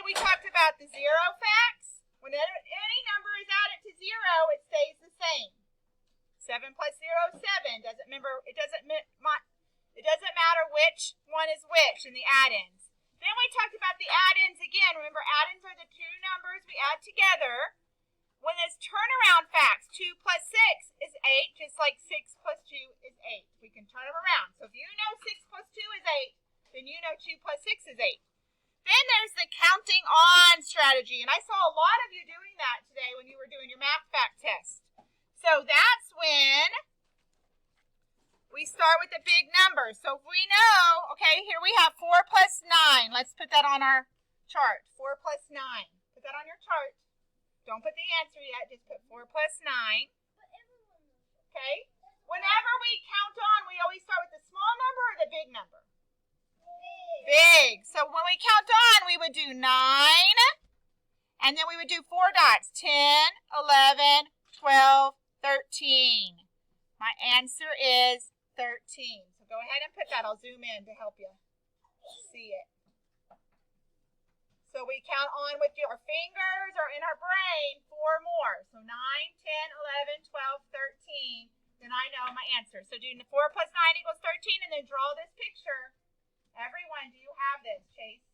we talked about the zero facts. When any number is added to zero, it stays the same. 7 plus 0 is 7. It doesn't matter which one is which in the add-ins. Then we talked about the add-ins again. Remember, add-ins are the two numbers we add together. When it's turnaround facts, 2 plus 6 is 8, just like 6 plus 2 is 8. We can turn them around. So if you know 6 plus 2 is 8, then you know 2 plus 6 is 8. Then there's the counting on strategy. And I saw a lot of you doing that today when you were doing your math fact test. So that's when we start with the big numbers. So if we know, okay, here we have 4 plus 9. Let's put that on our chart. 4 plus 9. Put that on your chart. Don't put the answer yet. Just put 4 plus 9. Okay? Whenever we count on, we always start with the small number or the big number? Big. So when we count on, we would do 9. And then we would do 4 dots. 10, 11, 12, 13. My answer is 13. So go ahead and put that. I'll zoom in to help you see it. So we count on with our fingers or in our brain 4 more. So 9, 10, 11, 12, 13. Then I know my answer. So do 4 plus 9 equals 13 and then draw this picture. Everyone, do you have this, Chase?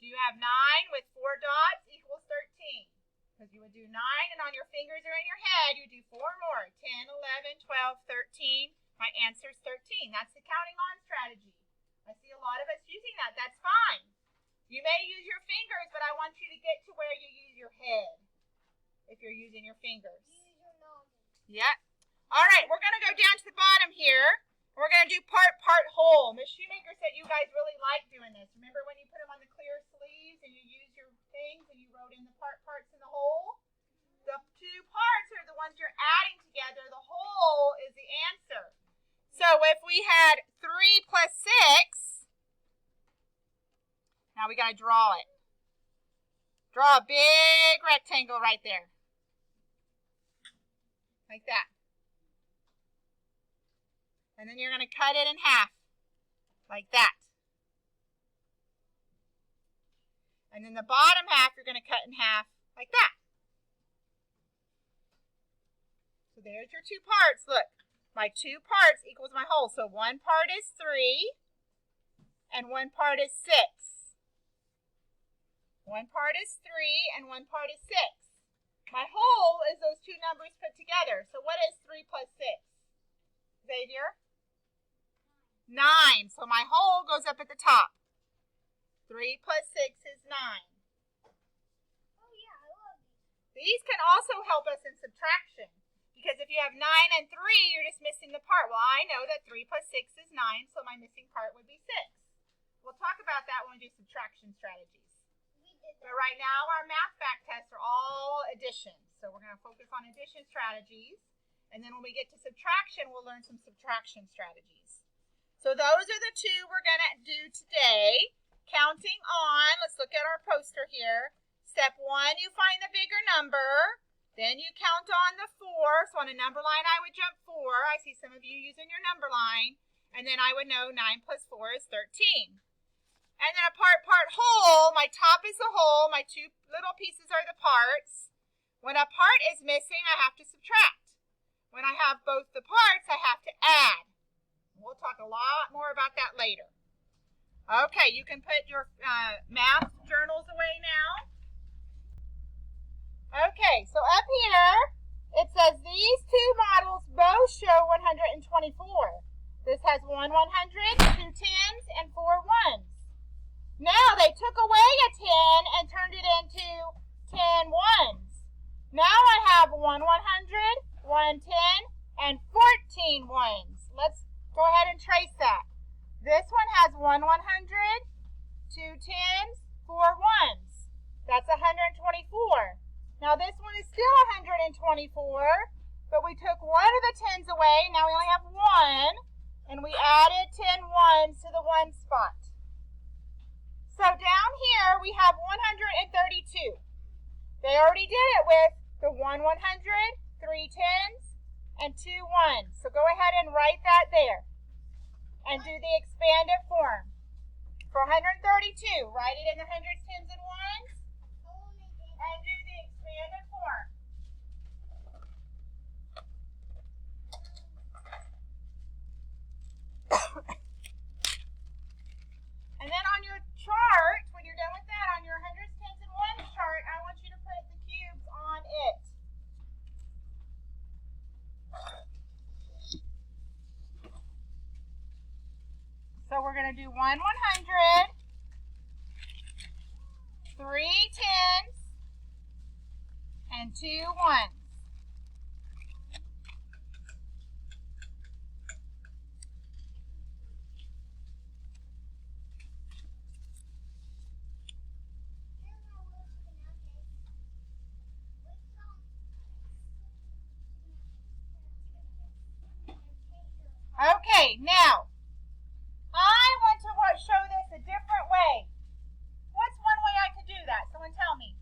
Do you have 9 with 4 dots equals 13? Because you would do 9 and on your fingers or in your head, you do 4 more. 10, 11, 12, 13. My answer is 13. That's the counting on strategy. I see a lot of us using that. That's fine. You may use your fingers, but I want you to get to where you use your head if you're using your fingers. Use your noggin. Yeah. All right, we're going to go down to the bottom here. We're going to do part, whole. Miss Shoemaker said you guys really like doing this. Remember when you put them on the clear sleeves and you used your things and you wrote in the parts and the whole? The two parts are the ones you're adding together. The whole is the answer. So if we had 3 plus 6, now we got to draw it. Draw a big rectangle right there. Like that. And then you're going to cut it in half. Like that. And then the bottom half you're going to cut in half like that. So there's your 2 parts. Look, my 2 parts equals my whole. So 1 part is 3 and 1 part is 6. 1 part is 3 and 1 part is 6. My whole is those 2 numbers put together. So what is 3 plus 6? Xavier? 9. So my whole goes up at the top. 3 plus 6 is 9. Oh yeah, I love these. These can also help us in subtraction. Because if you have 9 and 3, you're just missing the part. Well, I know that 3 plus 6 is 9, so my missing part would be 6. We'll talk about that when we do subtraction strategies. But right now, our math fact tests are all addition. So we're going to focus on addition strategies. And then when we get to subtraction, we'll learn some subtraction strategies. So those are the 2 we're going to do today. Counting on, let's look at our poster here. Step 1, you find the bigger number. Then you count on the 4. So on a number line, I would jump 4. I see some of you using your number line. And then I would know 9 plus 4 is 13. And then a part, whole. My top is the whole. My 2 little pieces are the parts. When a part is missing, I have to subtract. When I have both the parts, I have to add. We'll talk a lot more about that later. Okay, you can put your math journals away now. Okay, so up here, it says these 2 models both show 124. This has 1 100, 2 10s, and 4 1s. Now they took away a 10 and turned it into 10 1s. Now I have 1 100, 1 10, and 14 1s. Let's go ahead and trace that. This one has 1 100, 2 10s, 4 1s. That's 124. Now this one is still 124, but we took one of the 10s away. Now we only have 1, and we added 10 1s to the 1 spot. So down here we have 132. They already did it with the 1 100, 3 10s, and 2 1s. So go ahead and write that there and do the expanded form. For 132, write it in the hundreds, tens, and ones. And do the expanded form. And then on your chart, when you're done with that, on your hundreds, tens, and ones chart, I want you to put the cubes on it. So we're going to do 1 100, 3 tens, and 2 ones. Okay, now, I want to show this a different way. What's one way I could do that? Someone tell me.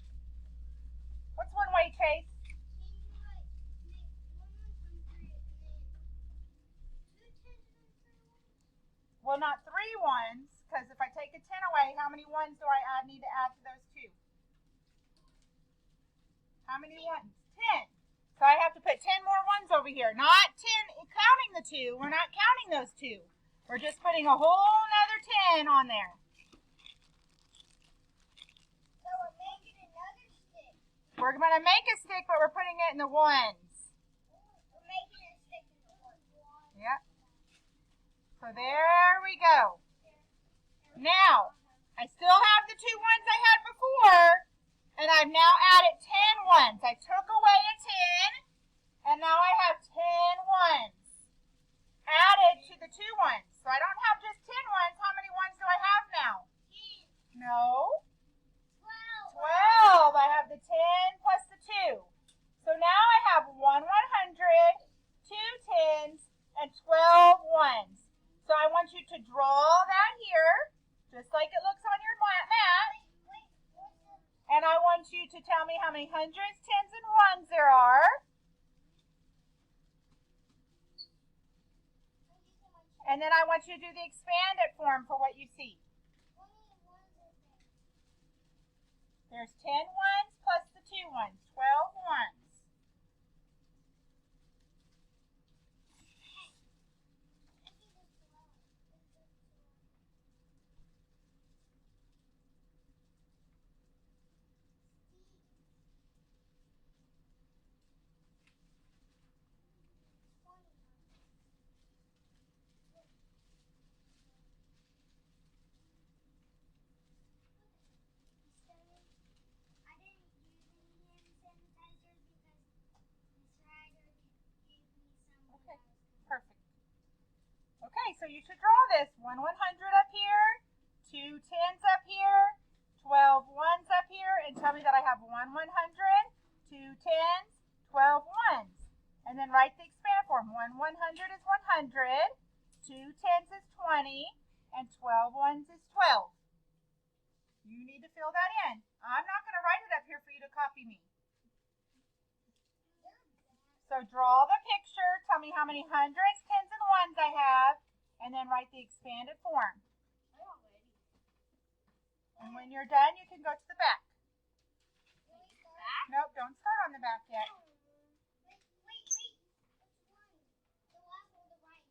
What's one way, Chase? Well, not 3 ones, because if I take a 10 away, how many ones do I need to add to those 2? How many ones? 10. So I have to put 10 more ones over here. Not 10 counting the 2. We're not counting those 2. We're just putting a whole nother 10 on there. So we're making another stick. We're going to make a stick, but we're putting it in the ones. We're making a stick in the ones. Yep. So there we go. Now, I still have the 2 ones I had before, and I've now added 10 ones. I took away a 10, and now I have 10 ones added to the 2 ones. So I don't have just 10 ones. How many ones do I have now? 10. No. 12. I have the 10 plus the 2. So now I have 1 100, 2 tens, and 12 ones. So I want you to draw that here, just like it looks on your mat. And I want you to tell me how many hundreds, tens, and ones there are. And then I want you to do the expanded form for what you see. There's 10 ones plus the 2 ones, 12 ones. So you should draw this 1 100 up here, 2 tens up here, 12 ones up here, and tell me that I have 1 100, 2 tens, 12 ones. And then write the expand form. 1 100 is 100, 2 tens is 20, and 12 ones is 12. You need to fill that in. I'm not going to write it up here for you to copy me. So draw the picture, tell me how many hundreds, tens, and ones I have, and then write the expanded form. And when you're done, you can go to the back. Nope, don't start on the back yet. Wait. Which one? The left or the right?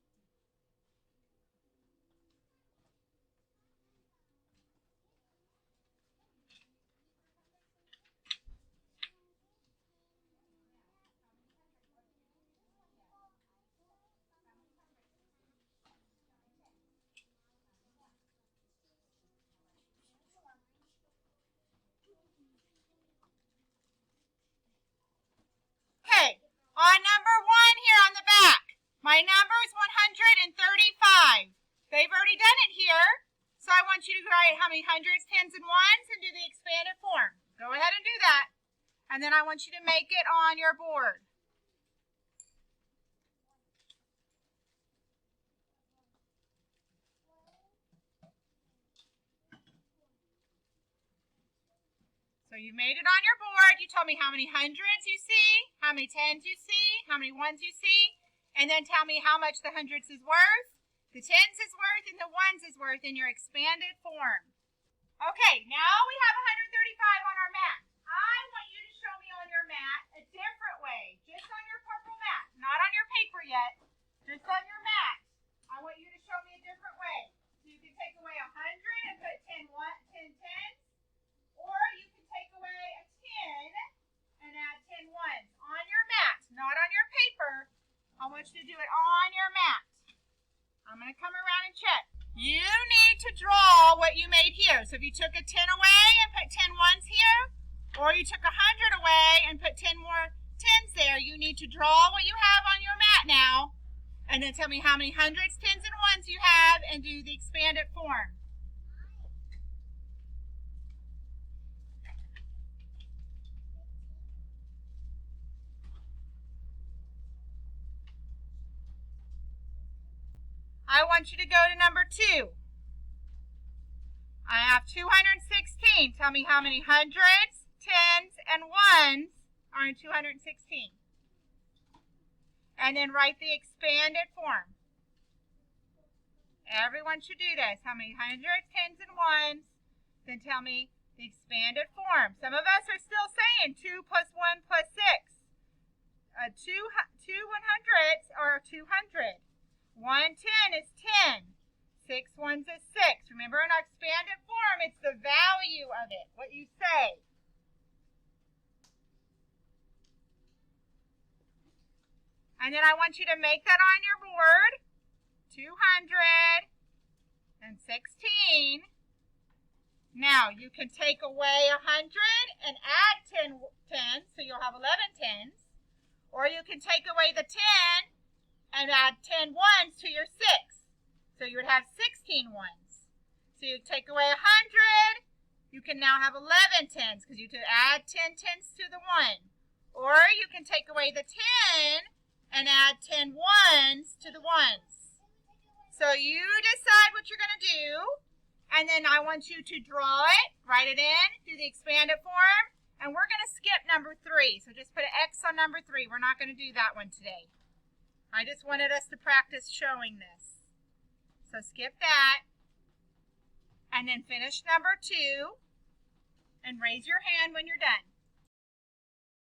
Okay, on number 1 here on the back, my number is 135. They've already done it here, so I want you to write how many hundreds, tens, and ones and do the expanded form. Go ahead and do that. And then I want you to make it on your board. So you made it on your board. You tell me how many hundreds you see, how many tens you see, how many ones you see, and then tell me how much the hundreds is worth The tens is worth and the ones is worth in your expanded form. Okay, now we have 135 on our mat. I want you to show me on your mat a different way, just on your purple mat, not on your paper yet, just on your mat. I want you to show me a different way. So you can take away 100 and put 10 tens, or you can take away a 10 and add 10 ones on your mat, not on your paper. I want you to do it on your mat. I'm going to come around and check. You need to draw what you made here. So if you took a 10 away and put 10 ones here, or you took 100 away and put 10 more tens there, you need to draw what you have on your mat now, and then tell me how many hundreds, tens, and ones you have, and do the expanded form. I want you to go to number 2. I have 216. Tell me how many hundreds, tens, and ones are in 216. And then write the expanded form. Everyone should do this. How many hundreds, tens, and ones? Then tell me the expanded form. Some of us are still saying 2 plus 1 plus 6. Two 100s are 200. 1 10 is 10. 6 ones is 6. Remember, in our expanded form, it's the value of it, what you say. And then I want you to make that on your board. 216. Now, you can take away 100 and add 10 tens, so you'll have 11 tens. Or you can take away the 10 and add 10 ones to your 6. So you would have 16 ones. So you take away 100, you can now have 11 tens because you could add 10 tens to the 1. Or you can take away the 10 and add 10 ones to the ones. So you decide what you're going to do, and then I want you to draw it, write it in, do the expanded form, and we're going to skip number 3. So just put an X on number 3. We're not going to do that one today. I just wanted us to practice showing this. So skip that. And then finish number 2. And raise your hand when you're done.